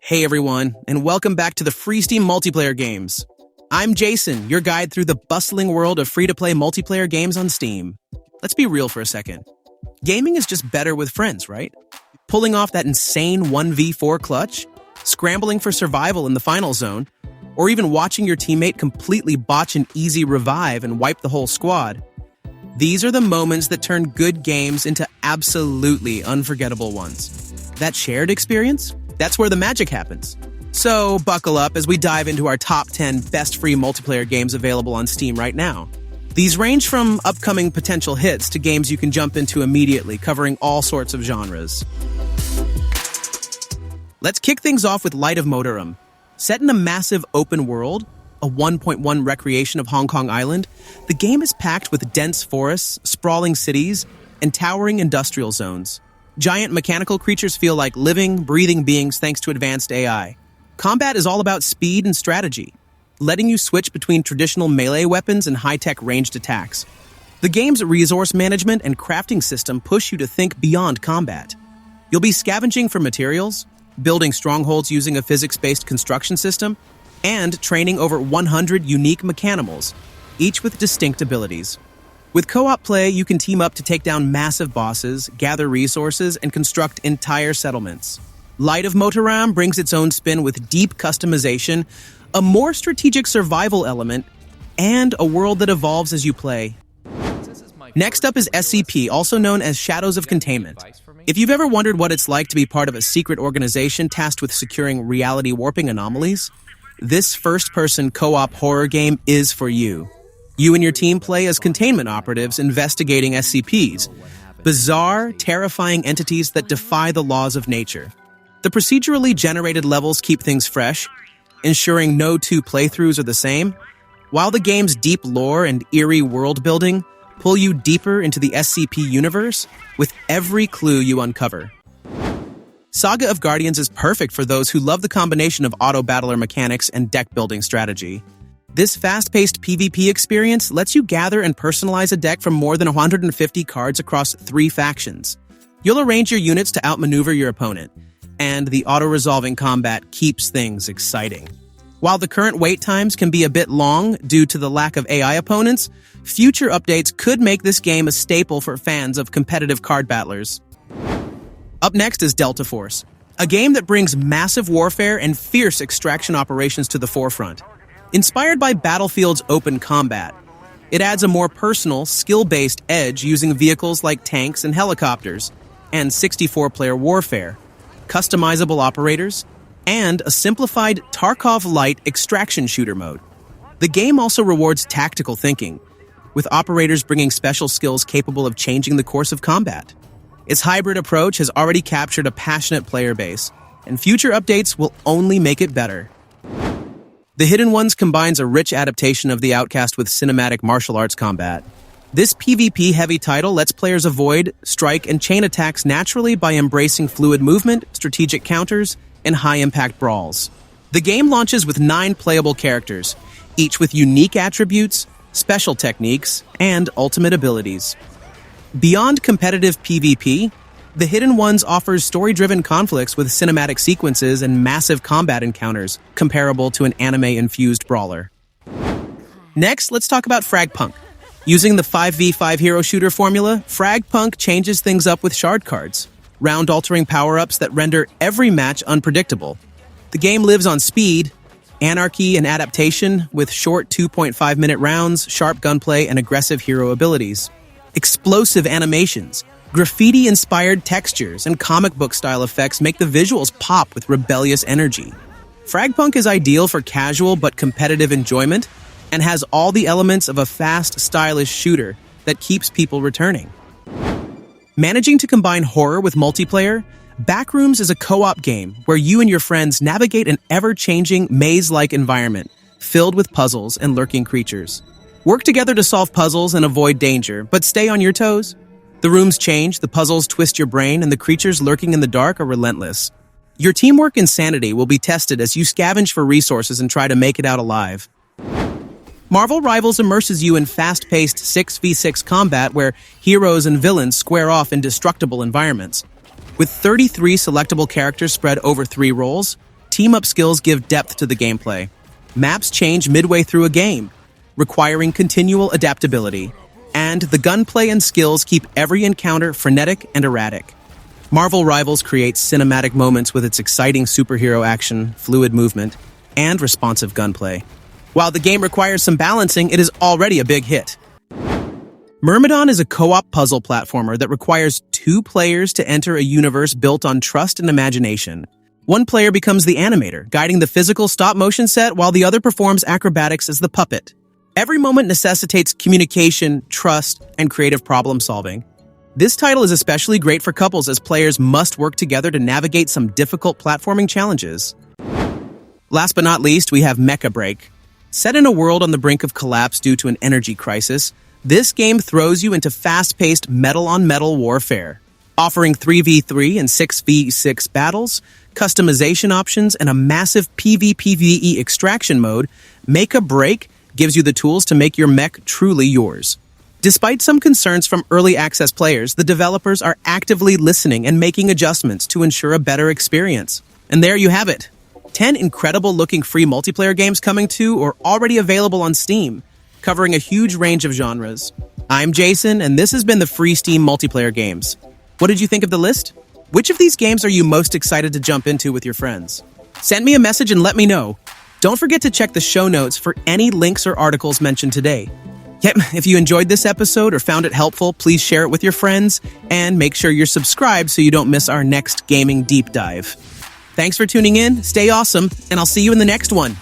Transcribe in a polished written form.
Hey everyone, and welcome back to the Free Steam Multiplayer Games. I'm Jason, your guide through the bustling world of free-to-play multiplayer games on Steam. Let's be real for a second. Gaming is just better with friends, right? Pulling off that insane 1v4 clutch, scrambling for survival in the final zone, or even watching your teammate completely botch an easy revive and wipe the whole squad. These are the moments that turn good games into absolutely unforgettable ones. That shared experience? That's where the magic happens. So buckle up as we dive into our top 10 best free multiplayer games available on Steam right now. These range from upcoming potential hits to games you can jump into immediately, covering all sorts of genres. Let's kick things off with Light of Motorum. Set in a massive open world, a 1.1 recreation of Hong Kong Island, the game is packed with dense forests, sprawling cities, and towering industrial zones. Giant mechanical creatures feel like living, breathing beings thanks to advanced AI. Combat is all about speed and strategy, letting you switch between traditional melee weapons and high-tech ranged attacks. The game's resource management and crafting system push you to think beyond combat. You'll be scavenging for materials, building strongholds using a physics-based construction system, and training over 100 unique mechanimals, each with distinct abilities. With co-op play, you can team up to take down massive bosses, gather resources, and construct entire settlements. Light of Motoram brings its own spin with deep customization, a more strategic survival element, and a world that evolves as you play. Next up is SCP, also known as Shadows of Containment. If you've ever wondered what it's like to be part of a secret organization tasked with securing reality warping anomalies, this first-person co-op horror game is for you. You and your team play as containment operatives investigating SCPs, bizarre, terrifying entities that defy the laws of nature. The procedurally generated levels keep things fresh, ensuring no two playthroughs are the same, while the game's deep lore and eerie world-building pull you deeper into the SCP universe with every clue you uncover. Saga of Guardians is perfect for those who love the combination of auto-battler mechanics and deck-building strategy. This fast-paced PvP experience lets you gather and personalize a deck from more than 150 cards across 3 factions. You'll arrange your units to outmaneuver your opponent, and the auto-resolving combat keeps things exciting. While the current wait times can be a bit long due to the lack of AI opponents, future updates could make this game a staple for fans of competitive card battlers. Up next is Delta Force, a game that brings massive warfare and fierce extraction operations to the forefront. Inspired by Battlefield's open combat, it adds a more personal, skill-based edge using vehicles like tanks and helicopters, and 64-player warfare, customizable operators, and a simplified Tarkov-light extraction shooter mode. The game also rewards tactical thinking, with operators bringing special skills capable of changing the course of combat. Its hybrid approach has already captured a passionate player base, and future updates will only make it better. The Hidden Ones combines a rich adaptation of The Outcast with cinematic martial arts combat. This PvP-heavy title lets players avoid, strike, and chain attacks naturally by embracing fluid movement, strategic counters, and high-impact brawls. The game launches with 9 playable characters, each with unique attributes, special techniques, and ultimate abilities. Beyond competitive PvP, The Hidden Ones offers story-driven conflicts with cinematic sequences and massive combat encounters, comparable to an anime-infused brawler. Next, let's talk about Fragpunk. Using the 5v5 hero shooter formula, Fragpunk changes things up with shard cards, round-altering power-ups that render every match unpredictable. The game lives on speed, anarchy, and adaptation, with short 2.5-minute rounds, sharp gunplay, and aggressive hero abilities. Explosive animations, graffiti-inspired textures, and comic book-style effects make the visuals pop with rebellious energy. Fragpunk is ideal for casual but competitive enjoyment and has all the elements of a fast, stylish shooter that keeps people returning. Managing to combine horror with multiplayer, Backrooms is a co-op game where you and your friends navigate an ever-changing maze-like environment filled with puzzles and lurking creatures. Work together to solve puzzles and avoid danger, but stay on your toes. The rooms change, the puzzles twist your brain, and the creatures lurking in the dark are relentless. Your teamwork and sanity will be tested as you scavenge for resources and try to make it out alive. Marvel Rivals immerses you in fast-paced 6v6 combat where heroes and villains square off in destructible environments. With 33 selectable characters spread over 3 roles, team-up skills give depth to the gameplay. Maps change midway through a game, requiring continual adaptability. And the gunplay and skills keep every encounter frenetic and erratic. Marvel Rivals creates cinematic moments with its exciting superhero action, fluid movement, and responsive gunplay. While the game requires some balancing, it is already a big hit. Myrmidon is a co-op puzzle platformer that requires 2 players to enter a universe built on trust and imagination. One player becomes the animator, guiding the physical stop-motion set while the other performs acrobatics as the puppet. Every moment necessitates communication, trust, and creative problem-solving. This title is especially great for couples as players must work together to navigate some difficult platforming challenges. Last but not least, we have Mecha Break. Set in a world on the brink of collapse due to an energy crisis, this game throws you into fast-paced metal-on-metal warfare. Offering 3v3 and 6v6 battles, customization options, and a massive PvPvE extraction mode, Mecha Break gives you the tools to make your mech truly yours. Despite some concerns from early access players, the developers are actively listening and making adjustments to ensure a better experience. And there you have it. 10 incredible-looking free multiplayer games coming to or already available on Steam, covering a huge range of genres. I'm Jason, and this has been the Free Steam Multiplayer Games. What did you think of the list? Which of these games are you most excited to jump into with your friends? Send me a message and let me know. Don't forget to check the show notes for any links or articles mentioned today. Yep, if you enjoyed this episode or found it helpful, please share it with your friends and make sure you're subscribed so you don't miss our next gaming deep dive. Thanks for tuning in, stay awesome, and I'll see you in the next one.